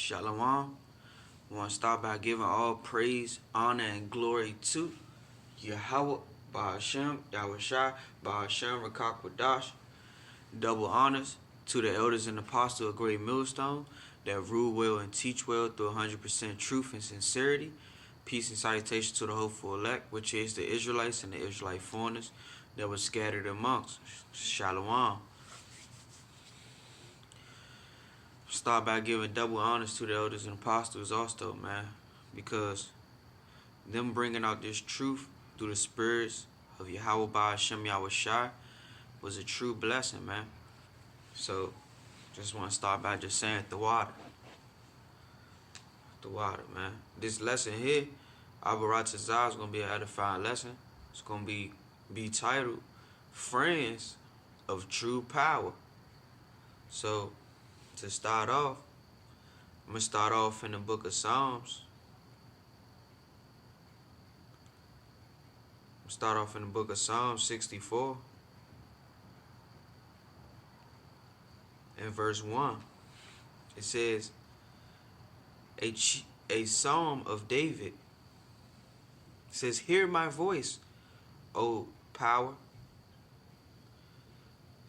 Shalom. I want to start by giving all praise, honor, and glory to Yahawah, bahasham, YAHAWASHI, bahasham, qadash. Double honors to the elders and apostles of Great Millstone that rule well and teach well through 100% truth and sincerity. Peace and salutation to the hopeful elect, which is the Israelites and the Israelite foreigners that were scattered amongst. Shalom. Start by giving double honors to the elders and apostles also, man, because them bringing out this truth through the spirits of Yahawah bahasham YAHAWASHI was a true blessing, man. So just want to start by just saying the water, man. This lesson here, rawchaa, is going to be an edifying lesson. It's going to be titled Friends of True Power. So to start off, I'm going to start off in the book of Psalms. Start off in the book of Psalms 64 and verse 1. It says, a psalm of David. It says, hear my voice, O power.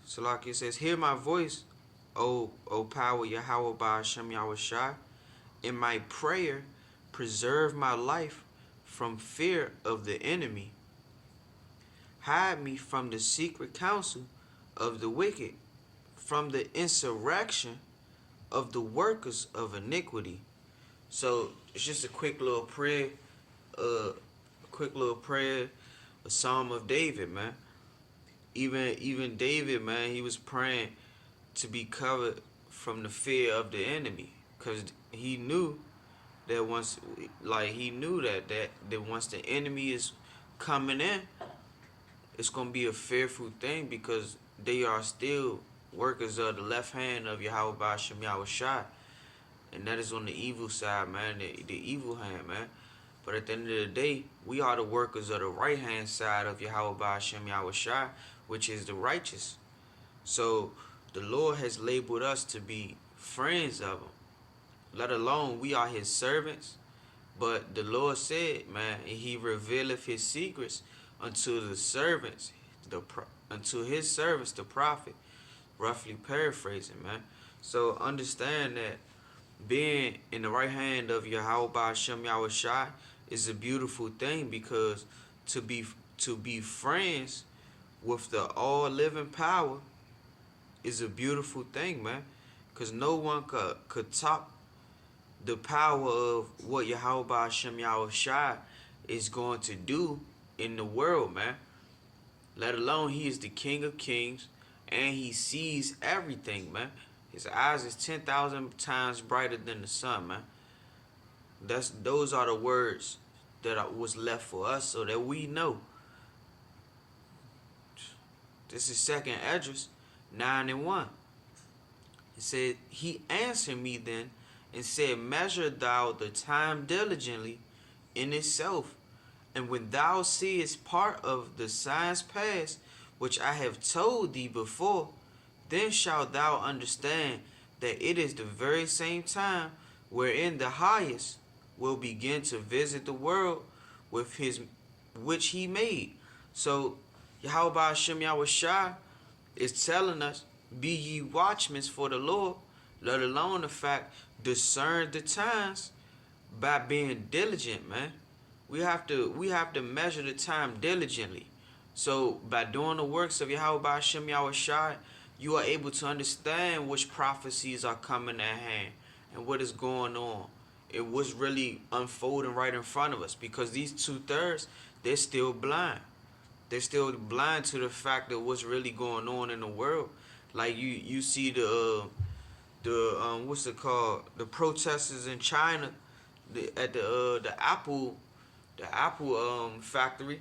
So like it says, hear my voice, O power, Yahawah bahasham YAHAWASHI. In my prayer, preserve my life from fear of the enemy. Hide me from the secret counsel of the wicked, from the insurrection of the workers of iniquity. So it's just a quick little prayer, a psalm of David, man. Even David, man, he was praying to be covered from the fear of the enemy, because he knew that once the enemy is coming in, it's gonna be a fearful thing, because they are still workers of the left hand of Yahawah bahasham YAHAWASHI, and that is on the evil side, man, the evil hand, man. But at the end of the day, we are the workers of the right hand side of Yahawah bahasham YAHAWASHI, which is the righteous. So the Lord has labeled us to be friends of him, let alone we are his servants. But the Lord said, man, he revealeth his secrets unto the servants, unto his servants, the prophet. Roughly paraphrasing, man. So understand that being in the right hand of Yahawah bahasham YAHAWASHI is a beautiful thing, because to be friends with the all-living power is a beautiful thing, man. Because no one could top the power of what Yahawah bahasham YAHAWASHI is going to do in the world, man. Let alone he is the King of Kings, and he sees everything, man. His eyes is 10,000 times brighter than the sun, man. Those are the words that was left for us, so that we know. This is 2nd Esdras 9:1. It said, he answered me then and said, measure thou the time diligently in itself, and when thou seest part of the signs past, which I have told thee before, then shalt thou understand that it is the very same time wherein the highest will begin to visit the world with his which he made. So Yahawah bahasham YAHAWASHI is telling us, be ye watchmen for the Lord, let alone the fact, discern the times by being diligent, man. We have to measure the time diligently. So by doing the works of Yahawah bahasham YAHAWASHI, you are able to understand which prophecies are coming at hand and what is going on. It was really unfolding right in front of us, because these 2/3, they're still blind. They're still blind to the fact of what's really going on in the world. Like you see the what's it called? The protesters in China at the Apple factory.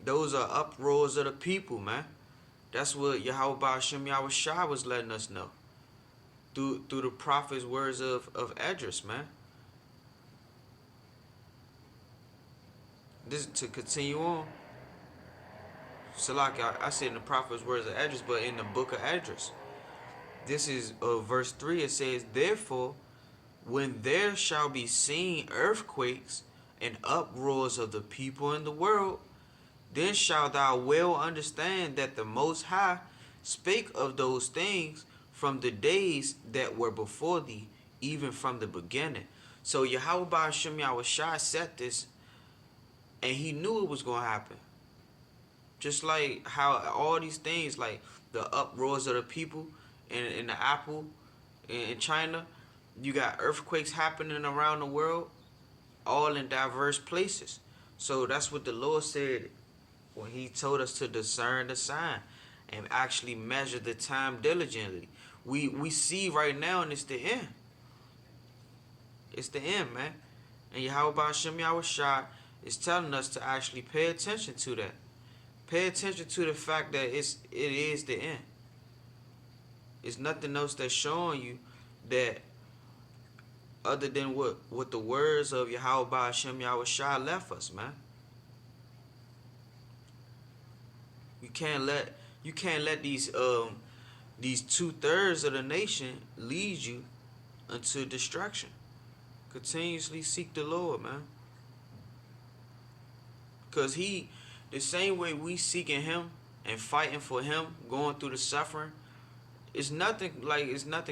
Those are uproars of the people, man. That's what Yahawah bahasham YAHAWASHI was letting us know through the prophet's words of Esdras, man. This to continue on. So like I said in the prophet's words of Esdras, but in the book of Esdras, this is verse 3. It says, therefore when there shall be seen earthquakes and uproars of the people in the world, then shalt thou well understand that the Most High spake of those things from the days that were before thee, even from the beginning. So Yahweh bahasham Yahawashi said this, and he knew it was going to happen. Just like how all these things, like the uproars of the people in the Apple, in China, you got earthquakes happening around the world, all in diverse places. So that's what the Lord said when he told us to discern the sign and actually measure the time diligently. We see right now, and it's the end. It's the end, man. And Yahweh bahasham Yahawashi is telling us to actually pay attention to that. Pay attention to the fact that it is the end. It's nothing else that's showing you that other than what the words of Yahweh bahasham Yahawashi left us, man. You can't let these 2/3 of the nation lead you into destruction. Continuously seek the Lord, man. Because the same way we seeking him and fighting for him, going through the suffering, it's nothing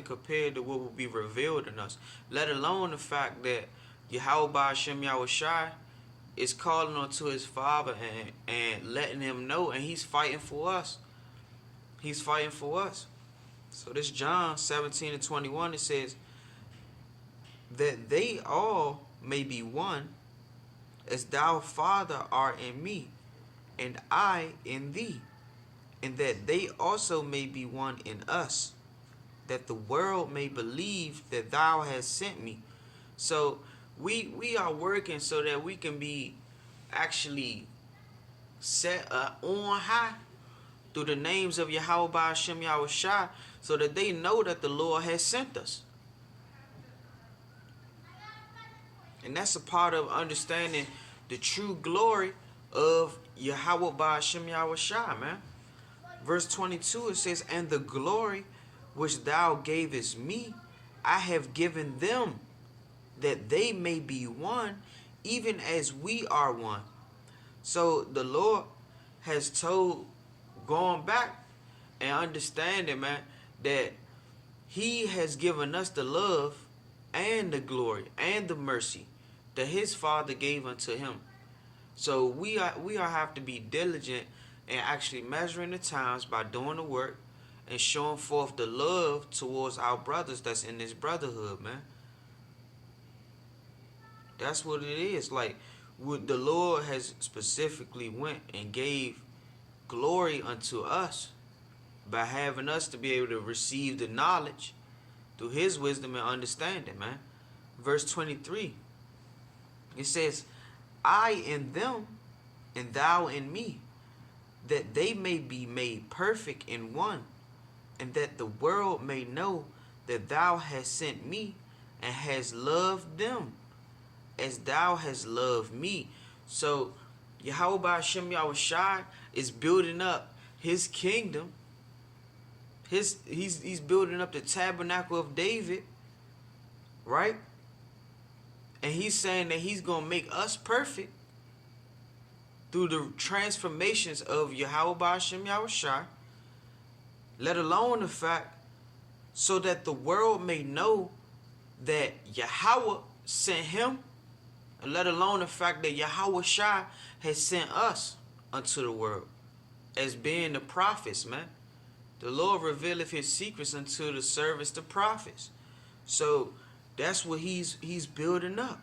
compared to what will be revealed in us. Let alone the fact that Yahweh bahasham Yahawashi is calling unto his Father and letting him know, and he's fighting for us. He's fighting for us. So this John 17:21, it says, that they all may be one, as thou, Father, art in me, and I in thee, and that they also may be one in us, that the world may believe that thou hast sent me. So we are working so that we can be actually set on high through the names of Yahweh bahasham Yahawashi, so that they know that the Lord has sent us. And that's a part of understanding the true glory of Yahweh bahasham Yahawashi, man. Verse 22, it says, and the glory which thou gavest me, I have given them, that they may be one, even as we are one. So the Lord has told, going back and understanding, man, that he has given us the love and the glory and the mercy that his Father gave unto him. So we have to be diligent and actually measuring the times by doing the work and showing forth the love towards our brothers that's in this brotherhood, man. That's what it is. Like, what the Lord has specifically went and gave glory unto us by having us to be able to receive the knowledge through his wisdom and understanding, man. Verse 23, it says, I in them, and thou in me, that they may be made perfect in one, and that the world may know that thou hast sent me, and hast loved them as thou hast loved me. So Yahweh bahasham Yahawashi is building up his kingdom. He's building up the tabernacle of David, right? And he's saying that he's going to make us perfect through the transformations of Yahweh bahasham Yahawashi, let alone the fact so that the world may know that Yahweh sent him, and let alone the fact that Yahawashi has sent us unto the world as being the prophets, man. The Lord revealeth his secrets unto the servants, the prophets. So that's what he's building up.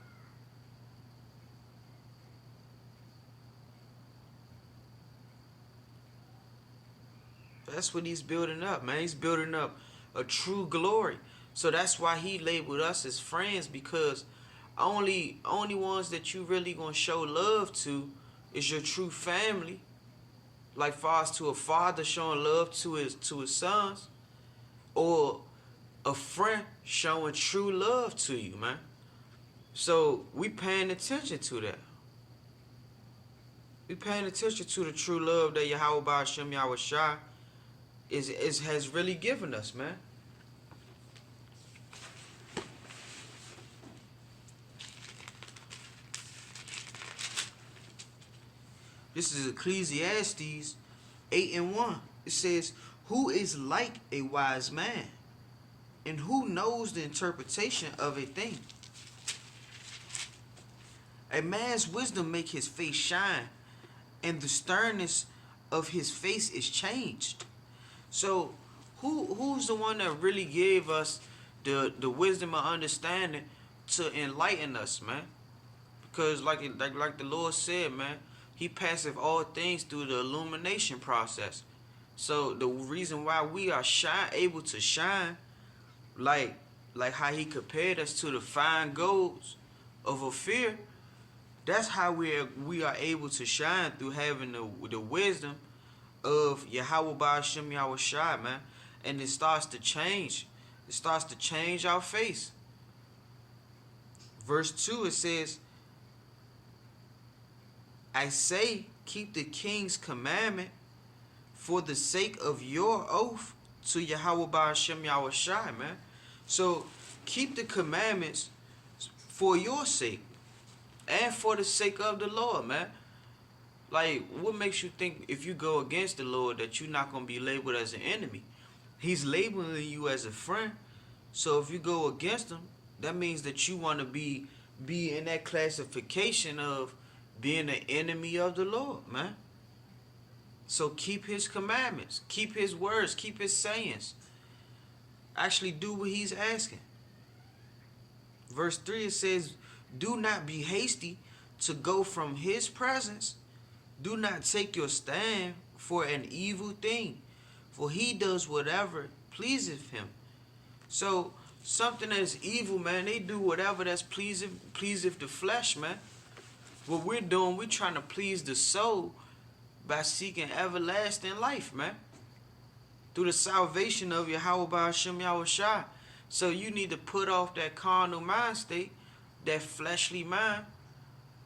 That's what he's building up, man. He's building up a true glory. So that's why he labeled us as friends, because only ones that you really gonna show love to is your true family. Like far as to a father showing love to his sons, or a friend showing true love to you, man. So we paying attention to that. We paying attention to the true love that Yahweh bahasham Yahawashi has really given us, man. This is Ecclesiastes 8:1. It says, "Who is like a wise man? And who knows the interpretation of a thing? A man's wisdom make his face shine, and the sternness of his face is changed." So who's the one that really gave us the wisdom and understanding to enlighten us, man? Because like the Lord said, man, He passeth all things through the illumination process. So the reason why we are able to shine, like how He compared us to the fine golds of Ophir, that's how we are able to shine, through having the wisdom of Yahawah bahasham YAHAWASHI, man. And it starts to change. It starts to change our face. Verse 2, it says, "I say, keep the king's commandment for the sake of your oath to Yahawah bahasham YAHAWASHI," man. So keep the commandments for your sake and for the sake of the Lord, man. Like, what makes you think if you go against the Lord that you're not going to be labeled as an enemy? He's labeling you as a friend. So if you go against him, that means that you want to be in that classification of being an enemy of the Lord, man. So keep His commandments, keep His words, keep His sayings. Actually do what He's asking. Verse 3, it says, "Do not be hasty to go from His presence. Do not take your stand for an evil thing, for He does whatever pleaseth Him." So something that's evil, man, they do whatever that's pleaseth the flesh, man. What we're doing, we're trying to please the soul by seeking everlasting life, man, through the salvation of Yahawah bahasham YAHAWASHI. So you need to put off that carnal mind state, that fleshly mind,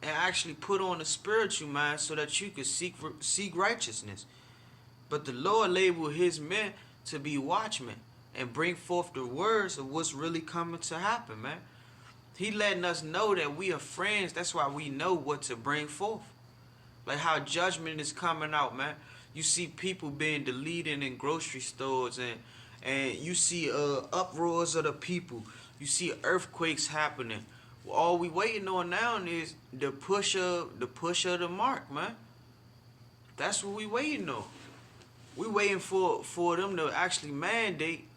and actually put on the spiritual mind so that you could seek righteousness. But the Lord labeled His men to be watchmen and bring forth the words of what's really coming to happen, man. He letting us know that we are friends. That's why we know what to bring forth. Like how judgment is coming out, man. You see people being deleted in grocery stores, and you see uproars of the people. You see earthquakes happening. All we waiting on now is the push of the mark, man. That's what we waiting on. We waiting for them to actually mandate,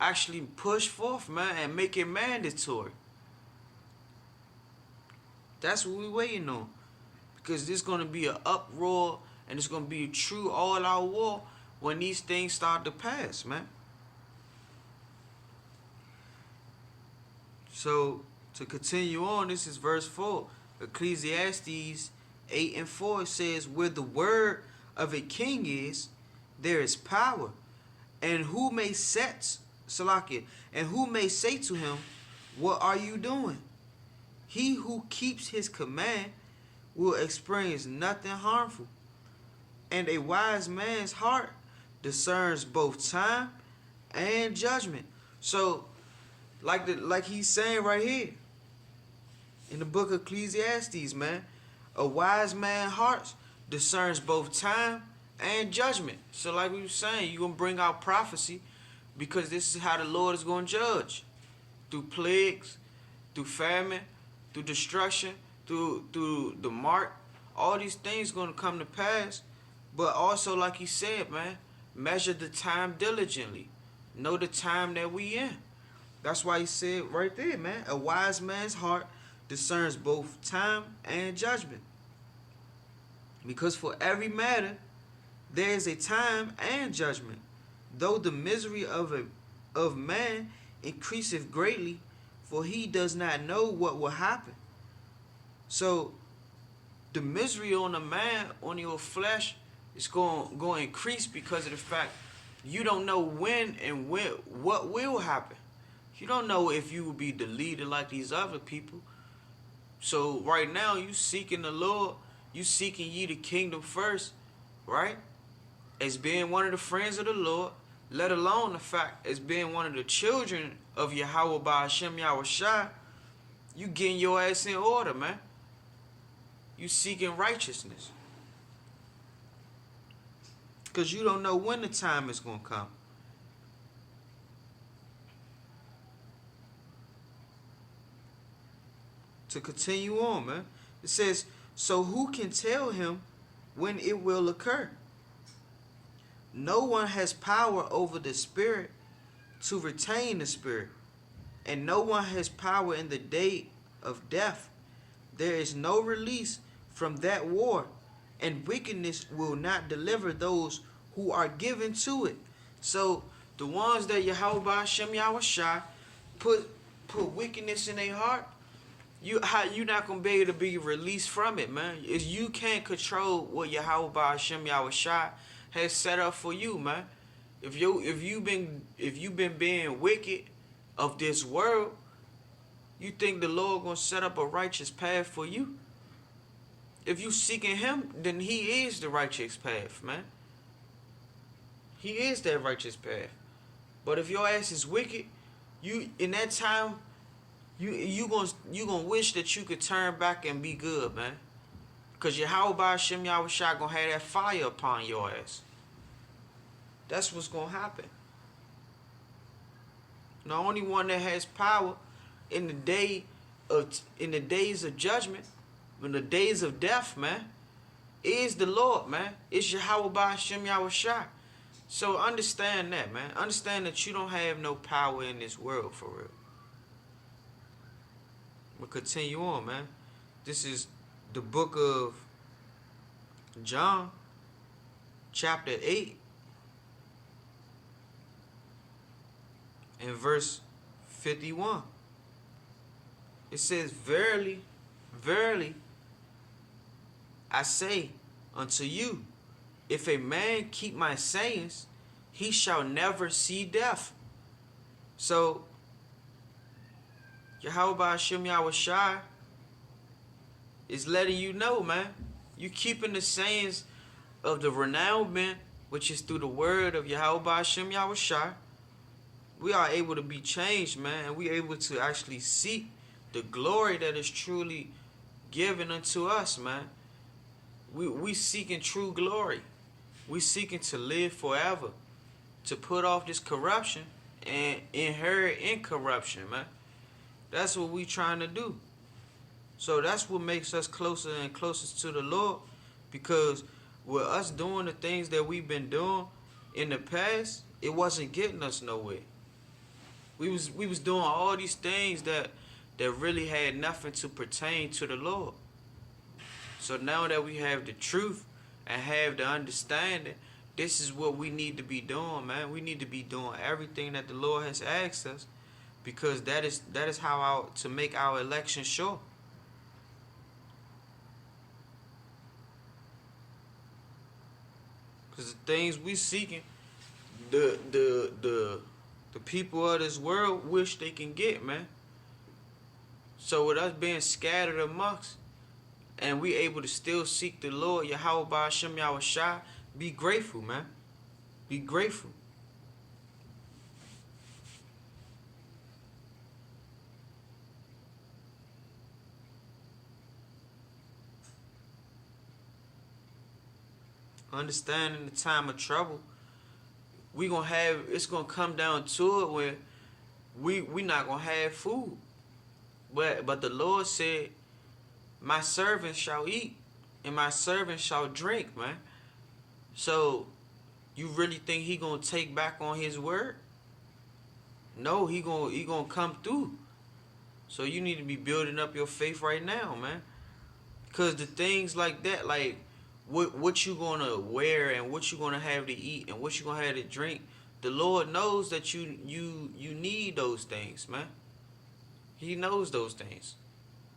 actually push forth, man, and make it mandatory. That's what we waiting on. Because there's going to be an uproar, and it's going to be a true all-out war when these things start to pass, man. So to continue on, this is verse 4. Ecclesiastes 8:4 says, "Where the word of a king is, there is power. And who may say to him, what are you doing? He who keeps his command will experience nothing harmful. And a wise man's heart discerns both time and judgment." So, like he's saying right here in the book of Ecclesiastes, man, a wise man's heart discerns both time and judgment. So like we were saying, you're going to bring out prophecy, because this is how the Lord is going to judge. Through plagues, through famine, through destruction, through the mark. All these things going to come to pass. But also, like he said, man, measure the time diligently. Know the time that we in. That's why he said right there, man, a wise man's heart discerns both time and judgment. Because for every matter, there is a time and judgment. Though the misery of man increaseth greatly, for he does not know what will happen. So the misery on a man, on your flesh, is going to increase because of the fact you don't know when and what will happen. You don't know if you will be deleted like these other people. So right now, you seeking the Lord, you seeking ye the kingdom first, right? As being one of the friends of the Lord, let alone the fact as being one of the children of Yahawah bahasham YAHAWASHI, you getting your ass in order, man. You seeking righteousness. Because you don't know when the time is going to come. To continue on, man. It says, so who can tell him when it will occur? No one has power over the spirit to retain the spirit, and no one has power in the day of death. There is no release from that war, and wickedness will not deliver those who are given to it. So the ones that YAHAWASHI put wickedness in their heart, you not gonna be able to be released from it, man. Is you can't control what YAHAWASHI has set up for you, man. If you've been being wicked of this world, you think the Lord gonna set up a righteous path for you? If you seeking Him, then He is the righteous path, man. He is that righteous path. But if your ass is wicked, you in that time, you gonna wish that you could turn back and be good, man. Cause YAHAWASHI gonna have that fire upon your ass. That's what's gonna happen. The only one that has power in the days of judgment, in the days of death, man, is the Lord, man. It's YAHAWASHI. So understand that, man. Understand that you don't have no power in this world, for real. We'll continue on, man. This is the book of John, chapter 8, and verse 51. It says, verily, verily, I say unto you, if a man keep my sayings, he shall never see death. So YAHAWASHI is letting you know, man, you keeping the sayings of the renowned men, which is through the word of YAHAWASHI. We are able to be changed, man, and we are able to actually see the glory that is truly given unto us, man. We seeking true glory. We seeking to live forever, to put off this corruption and inherit incorruption, man. That's what we trying to do. So that's what makes us closer and closer to the Lord, because with us doing the things that we've been doing in the past, it wasn't getting us nowhere. We was doing all these things that really had nothing to pertain to the Lord. So now that we have the truth and have the understanding, this is what we need to be doing, man. We need to be doing everything that the Lord has asked us, because that is how to make our election sure. Because the things we seeking, the people of this world wish they can get, man. So with us being scattered amongst, and we able to still seek the Lord, YAHAWASHI, be grateful, man. Be grateful. Understanding the time of trouble, it's gonna come down to it where we not gonna have food. But the Lord said, my servants shall eat and my servants shall drink, man. So you really think He gonna take back on His word? No, he gonna come through. So you need to be building up your faith right now, man. Because the things like that, like what you gonna wear and what you gonna have to eat and what you gonna have to drink, the Lord knows that you need those things, man. He knows those things.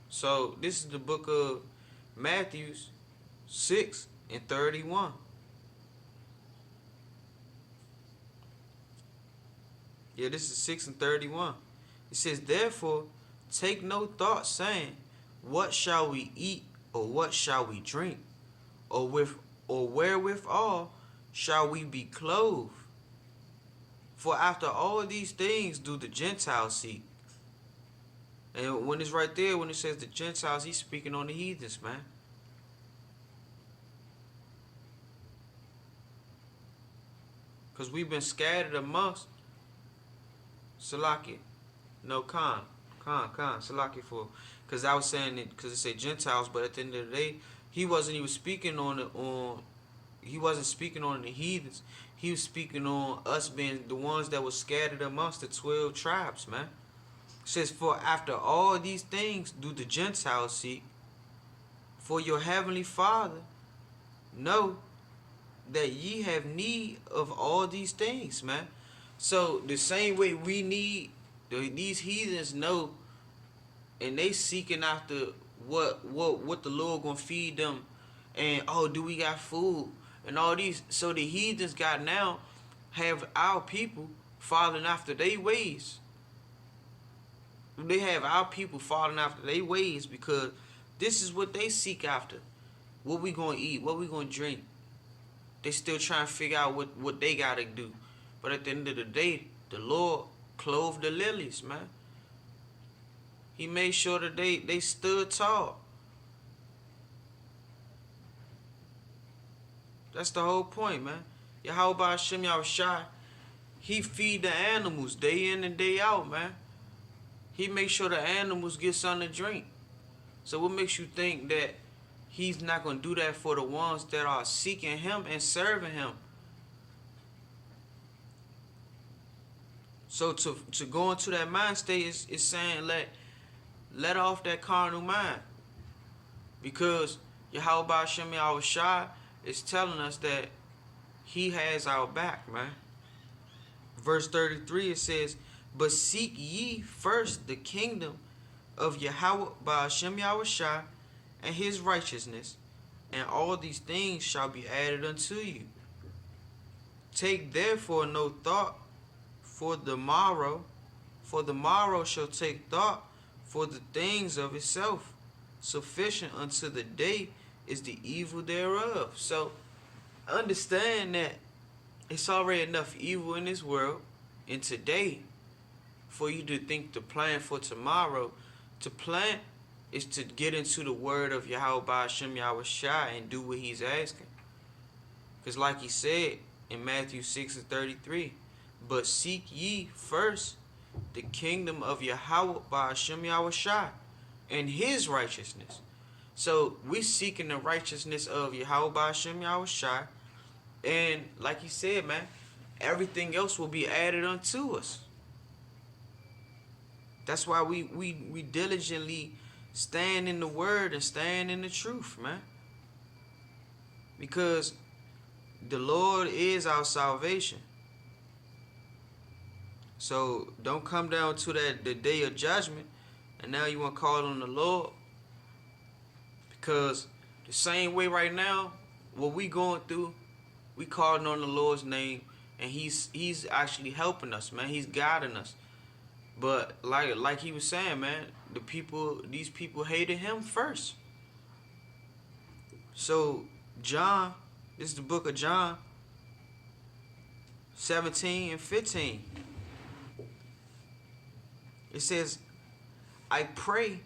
So this is the book of Matthew 6 and 31. Yeah, this is 6 and 31. It says, therefore, take no thought, saying, what shall we eat, or what shall we drink, or wherewithal shall we be clothed? For after all these things do the Gentiles seek. And when it's right there, when it says the Gentiles, He's speaking on the heathens, man. Because we've been scattered amongst Salaki. No, Khan, Salaki for. Because I was saying it, because it said Gentiles, but at the end of the day, he wasn't even speaking on it, he wasn't speaking on the heathens. He was speaking on us being the ones that were scattered amongst the 12 tribes, man. It says, for after all these things do the Gentiles seek, for your heavenly Father know that ye have need of all these things, man. So the same way we need, these heathens know, and they seeking after what the Lord gonna feed them, and oh, do we got food and all these. So the heathens got now have our people following after their ways. They have our people following after their ways because this is what they seek after. What we gonna eat? What we gonna drink? They still trying to figure out what they gotta do. But at the end of the day, the Lord clothed the lilies, man. He made sure that they stood tall. That's the whole point, man. Bahasham YAHAWASHI, he feed the animals day in and day out, man. He makes sure the animals get something to drink. So what makes you think that he's not going to do that for the ones that are seeking him and serving him? So to go into that mind state is saying let off that carnal mind. Because Bahasham YAHAWASHI is telling us that he has our back, man. Verse 33, it says, but seek ye first the kingdom of Bahasham YAHAWASHI and his righteousness, and all these things shall be added unto you. Take therefore no thought for the morrow shall take thought for the things of itself. Sufficient unto the day is the evil thereof. So understand that it's already enough evil in this world and today for you to think to plan for tomorrow. To plan is to get into the word of Bahasham YAHAWASHI and do what he's asking. Because like he said in Matthew 6:33, but seek ye first the kingdom of Bahasham YAHAWASHI and his righteousness. So we're seeking the righteousness of Bahasham YAHAWASHI, and like he said, man, everything else will be added unto us. That's why we diligently stand in the word and stand in the truth, man. Because the Lord is our salvation. So don't come down to the day of judgment and now you want to call on the Lord. Because the same way right now, what we going through, we calling on the Lord's name, and he's actually helping us, man. He's guiding us. But like he was saying, man, these people hated him first. So John, this is the book of John 17 and 15. It says, I pray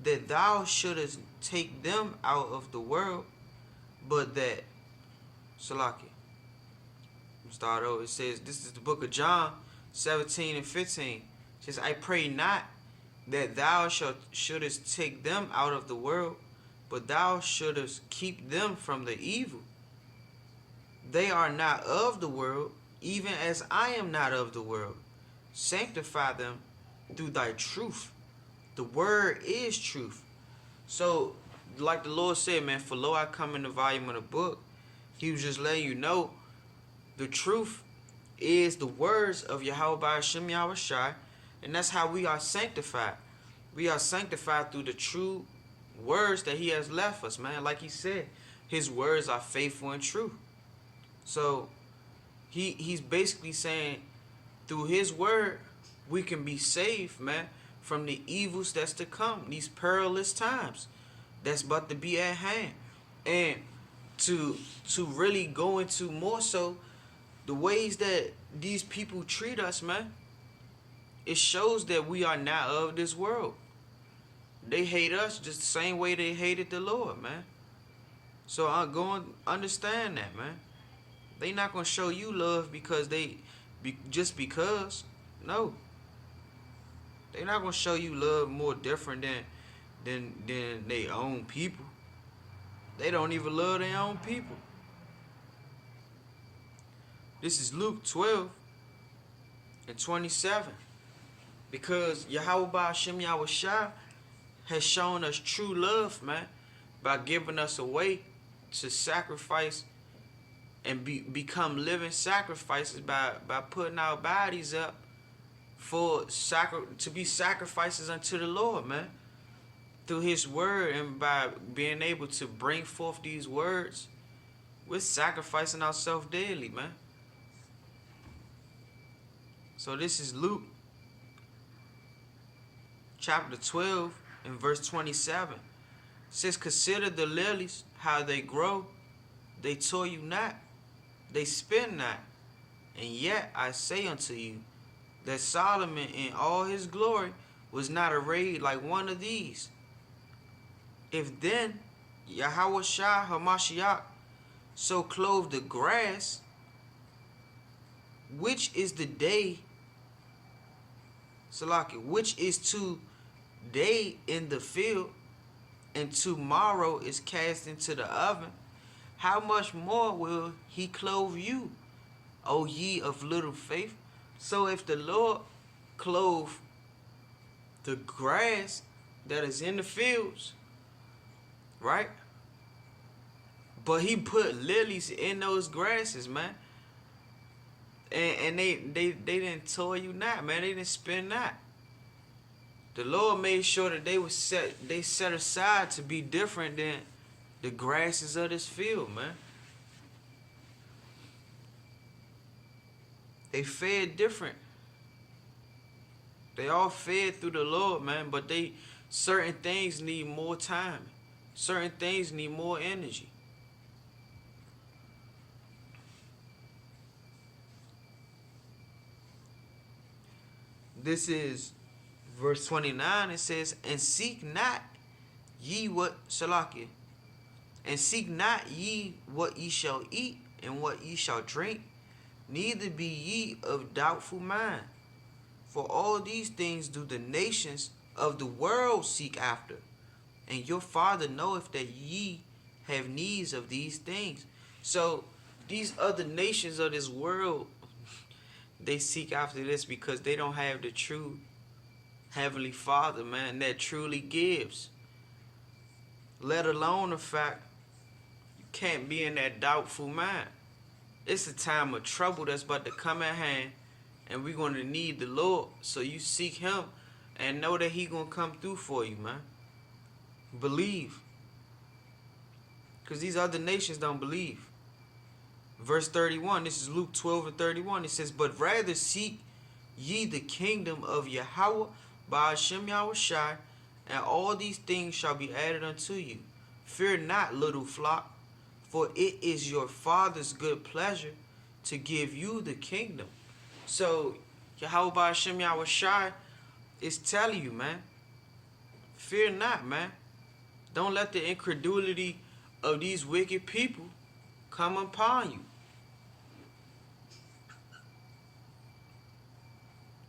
that thou shouldest take them out of the world, but that Salaki. Start over. It says, this is the book of John 17 and 15. It says, I pray not that thou shouldest take them out of the world, but thou shouldest keep them from the evil. They are not of the world, even as I am not of the world. Sanctify them through thy truth. The word is truth. So, like the Lord said, man, for lo I come in the volume of the book, he was just letting you know the truth is the words of Bahasham YAHAWASHI, and that's how we are sanctified. We are sanctified through the true words that he has left us, man. Like he said, his words are faithful and true. So he's basically saying through his word we can be saved, man, from the evils that's to come, these perilous times that's about to be at hand. And to really go into more so the ways that these people treat us, man, it shows that we are not of this world. They hate us just the same way they hated the Lord, man. So I'm going to understand that, man. They not gonna show you love because just because. No, they not gonna show you love more different than their own people. They don't even love their own people. This is Luke 12:27. Because bahasham YAHAWASHI has shown us true love, man, by giving us a way to sacrifice and become living sacrifices by putting our bodies up to be sacrifices unto the Lord, man, through His word, and by being able to bring forth these words, we're sacrificing ourselves daily, man. So this is Luke chapter 12 and verse 27. It says, consider the lilies, how they grow. They toil not, they spin not. And yet I say unto you, that Solomon in all his glory was not arrayed like one of these. If then YAHAWASHI HaMashiach so clothe the grass, which is the day, Salaki, which is today in the field, and tomorrow is cast into the oven, how much more will He clothe you, O ye of little faith? So if the Lord clothe the grass that is in the fields, right? But He put lilies in those grasses, man. And they didn't toil you not, man. They didn't spin not. The Lord made sure that they set aside to be different than the grasses of this field, man. They fed different. They all fed through the Lord, man, but certain things need more time. Certain things need more energy. This is verse 29. It says, and seek not ye what Salakia. And seek not ye what ye shall eat and what ye shall drink, neither be ye of doubtful mind. For all these things do the nations of the world seek after, and your Father knoweth that ye have needs of these things. So these other nations of this world, they seek after this because they don't have the true Heavenly Father, man, that truly gives. Let alone the fact you can't be in that doubtful mind. It's a time of trouble that's about to come at hand, and we're going to need the Lord. So you seek Him and know that He going to come through for you, man. Believe. Because these other nations don't believe. Verse 31, this is Luke 12:31. It says, but rather seek ye the kingdom of Yahawah bahasham YAHAWASHI, and all these things shall be added unto you. Fear not, little flock, for it is your Father's good pleasure to give you the kingdom. So Yahawah bahasham YAHAWASHI is telling you, man, fear not, man. Don't let the incredulity of these wicked people come upon you.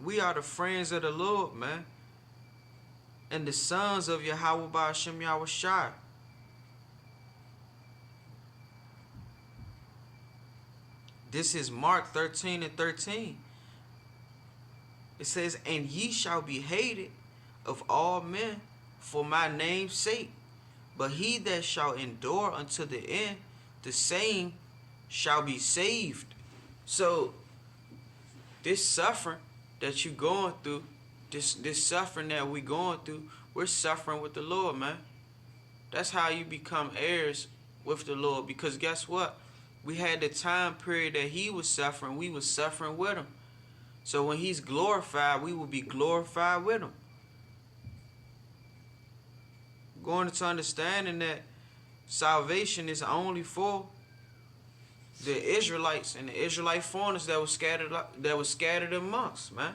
We are the friends of the Lord, man, and the sons of Yahawah bahasham YAHAWASHI. This is Mark 13:13. It says, and ye shall be hated of all men for my name's sake, but he that shall endure unto the end, the same shall be saved. So this suffering that you're going through, this suffering that we're going through, we're suffering with the Lord, man. That's how you become heirs with the Lord. Because guess what? We had the time period that He was suffering, we was suffering with Him. So when He's glorified, we will be glorified with Him. Going into understanding that salvation is only for the Israelites and the Israelite foreigners that were scattered amongst, man.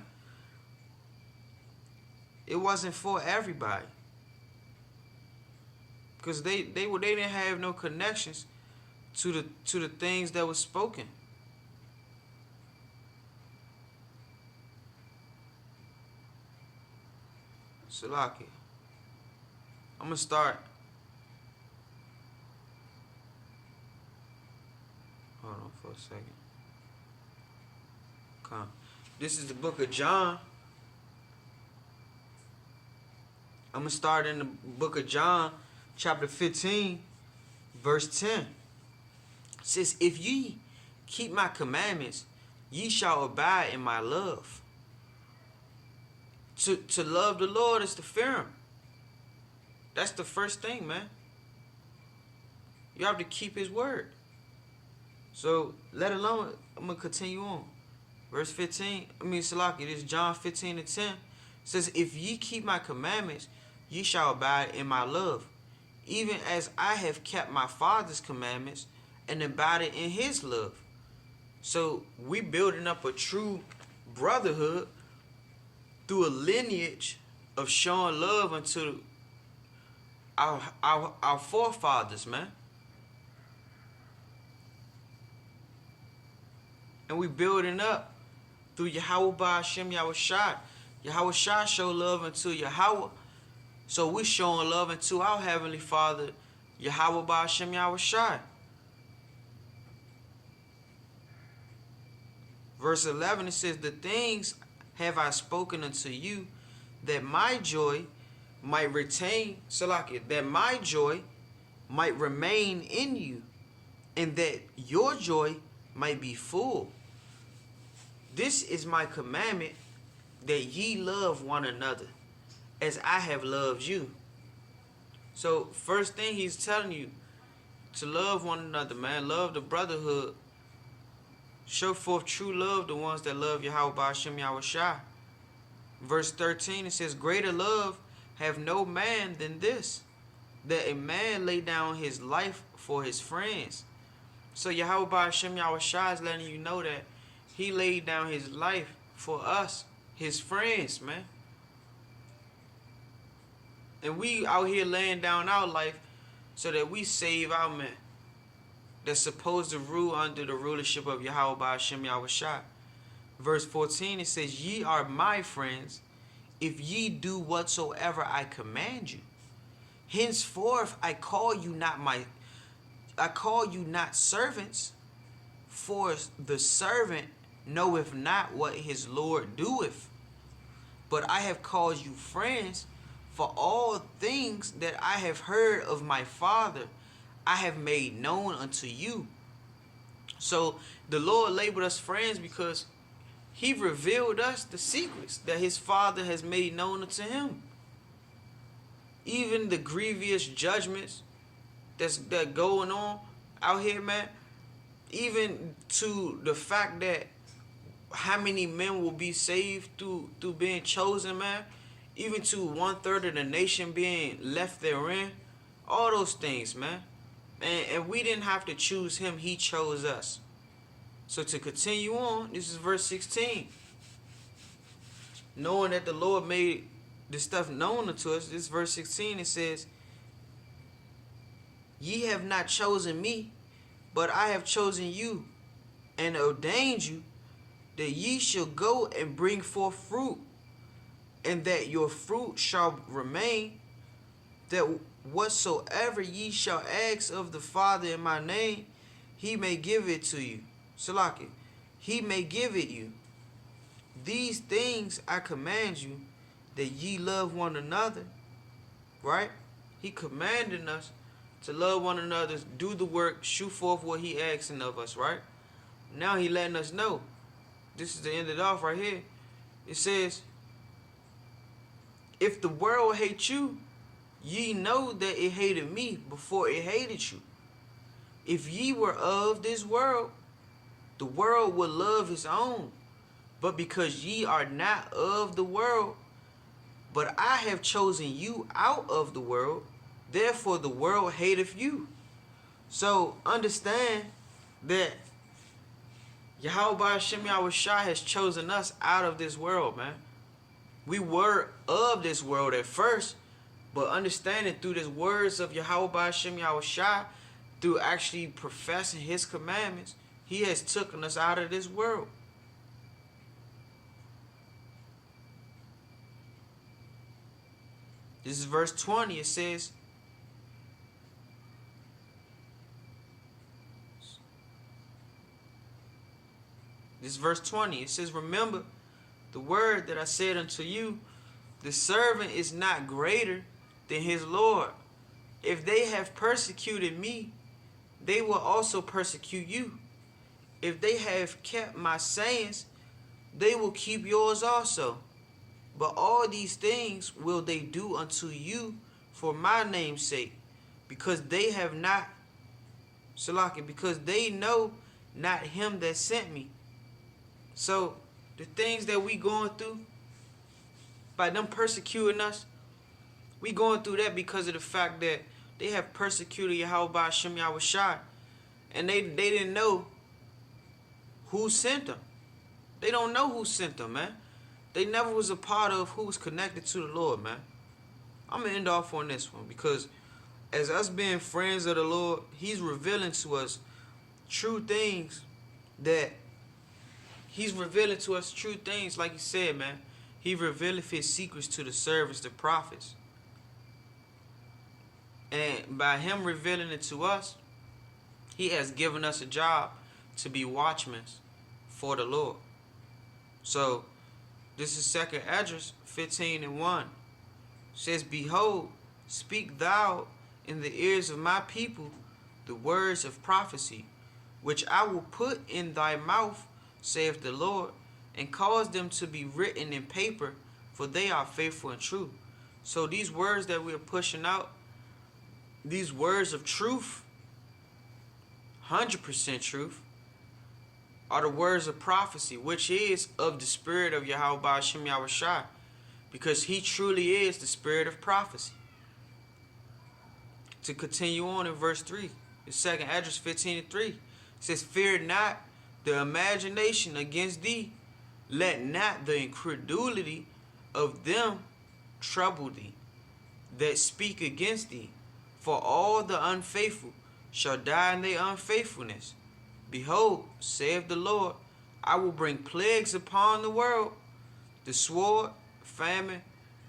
It wasn't for everybody, because they didn't have no connections to the things that was spoken Salaki. I'm going to start. Hold on for a second. Come. This is the book of John. I'm going to start in the book of John, chapter 15, verse 10. It says, if ye keep my commandments, ye shall abide in my love. To love the Lord is to fear him. That's the first thing, man. You have to keep his word. So, let alone, I'm going to continue on. Verse 15, Salaki, this is John 15 and 10. It says, if ye keep my commandments, ye shall abide in my love, even as I have kept my Father's commandments and abided in his love. So, we building up a true brotherhood through a lineage of showing love unto our forefathers, man. And we building up through bahasham YAHAWASHI. YAHAWASHI show love unto Yahweh. So we showing love unto our Heavenly Father, bahasham YAHAWASHI. Verse 11, it says, the things have I spoken unto you, that my joy might retain, Salaki, that my joy might remain in you, and that your joy might be full. This is my commandment, that ye love one another, as I have loved you. So, first thing he's telling you, to love one another, man. Love the brotherhood. Show forth true love the ones that love bahasham YAHAWASHI. Verse 13, it says, greater love have no man than this, that a man lay down his life for his friends. So bahasham YAHAWASHI is letting you know that he laid down his life for us, his friends, man. And we out here laying down our life so that we save our men that's supposed to rule under the rulership of bahasham YAHAWASHI. Verse 14, it says, ye are my friends, if ye do whatsoever I command you. Henceforth I call you not servants, for the servant knoweth not what his Lord doeth. But I have called you friends, for all things that I have heard of my Father I have made known unto you. So the Lord labeled us friends because he revealed us the secrets that his Father has made known unto him. Even the grievous judgments that going on out here, man. Even to the fact that how many men will be saved through being chosen, man. Even to 1/3 of the nation being left therein. All those things, man. And we didn't have to choose him. He chose us. So to continue on, this is verse 16. Knowing that the Lord made this stuff known unto us, this verse 16, it says, ye have not chosen me, but I have chosen you, and ordained you, that ye shall go and bring forth fruit, and that your fruit shall remain, that whatsoever ye shall ask of the Father in my name, he may give it to you. Salaki, he may give it you. These things I command you, that ye love one another. Right? He commanding us to love one another, do the work, shoot forth what he asking of us, right? Now he letting us know. This is the end of it off right here. It says, if the world hates you, ye know that it hated me before it hated you. If ye were of this world, the world would love his own. But because ye are not of the world, but I have chosen you out of the world, therefore the world hateth you. So understand that bahasham YAHAWASHI has chosen us out of this world, man. We were of this world at first, but understanding through the words of bahasham YAHAWASHI, through actually professing his commandments, he has taken us out of this world. This is verse 20. It says, this is verse 20. It says, remember the word that I said unto you, the servant is not greater than his Lord. If they have persecuted me, they will also persecute you. If they have kept my sayings, they will keep yours also. But all these things will they do unto you for my name's sake, because they have not, Salaki, because they know not him that sent me. So the things that we going through, by them persecuting us, we going through that because of the fact that they have persecuted Bahasham YAHAWASHI, and they didn't know who sent them. They don't know who sent them, man. They never was a part of who was connected to the Lord, man. I'm going to end off on this one because as us being friends of the Lord, he's revealing to us true things like he said, man. He revealeth his secrets to the servants, the prophets. And by him revealing it to us, he has given us a job to be watchmen for the Lord. So, this is 2nd Esdras 15:1. It says, behold, speak thou in the ears of my people the words of prophecy, which I will put in thy mouth, saith the Lord, and cause them to be written in paper, for they are faithful and true. So these words that we're pushing out, these words of truth, 100% truth, are the words of prophecy, which is of the spirit of Bahasham YAHAWASHI, because he truly is the spirit of prophecy. To continue on in verse 3, the 2nd Esdras 15:3, it says, fear not the imagination against thee, let not the incredulity of them trouble thee that speak against thee, for all the unfaithful shall die in their unfaithfulness. Behold, saith the Lord, I will bring plagues upon the world, the sword, famine,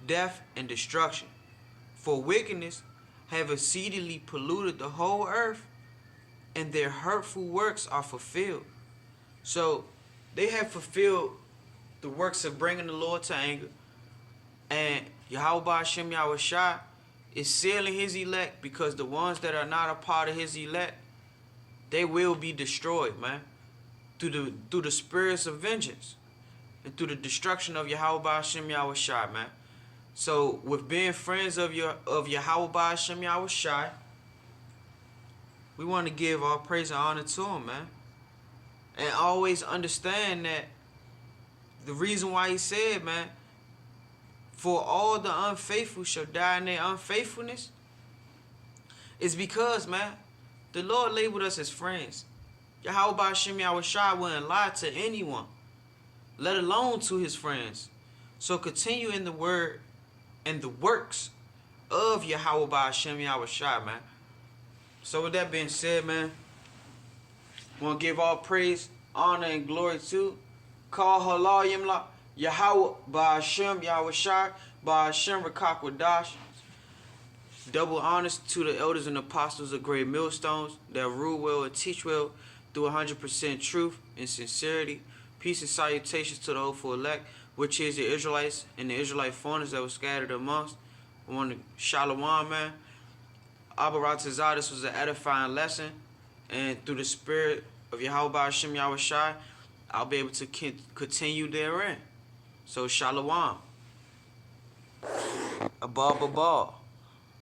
death, and destruction. For wickedness have exceedingly polluted the whole earth, and their hurtful works are fulfilled. So they have fulfilled the works of bringing the Lord to anger, and Bahasham YAHAWASHI is sealing his elect, because the ones that are not a part of his elect, they will be destroyed, man, through the spirits of vengeance and through the destruction of Bahasham YAHAWASHI, man. So with being friends of Bahasham YAHAWASHI, we want to give all praise and honor to him, man, and always understand that the reason why he said, man, for all the unfaithful shall die in their unfaithfulness, is because, man, the Lord labeled us as friends. Bahasham YAHAWASHI wouldn't lie to anyone, let alone to his friends. So continue in the word and the works of Bahasham YAHAWASHI, man. So with that being said, man, I want to give all praise, honor, and glory to Kal Halalyam la YAHAWAH, bahasham YAHAWASHI, bahasham qadash. Double honors to the elders and apostles of great millstones that rule well and teach well through 100% truth and sincerity. Peace and salutations to the hopeful elect, which is the Israelites and the Israelite foreigners that were scattered amongst. I want to shalom, man. Abaratazah, this was an edifying lesson, and through the spirit of Bahasham YAHAWASHI, I'll be able to continue therein. So shalom. Abba.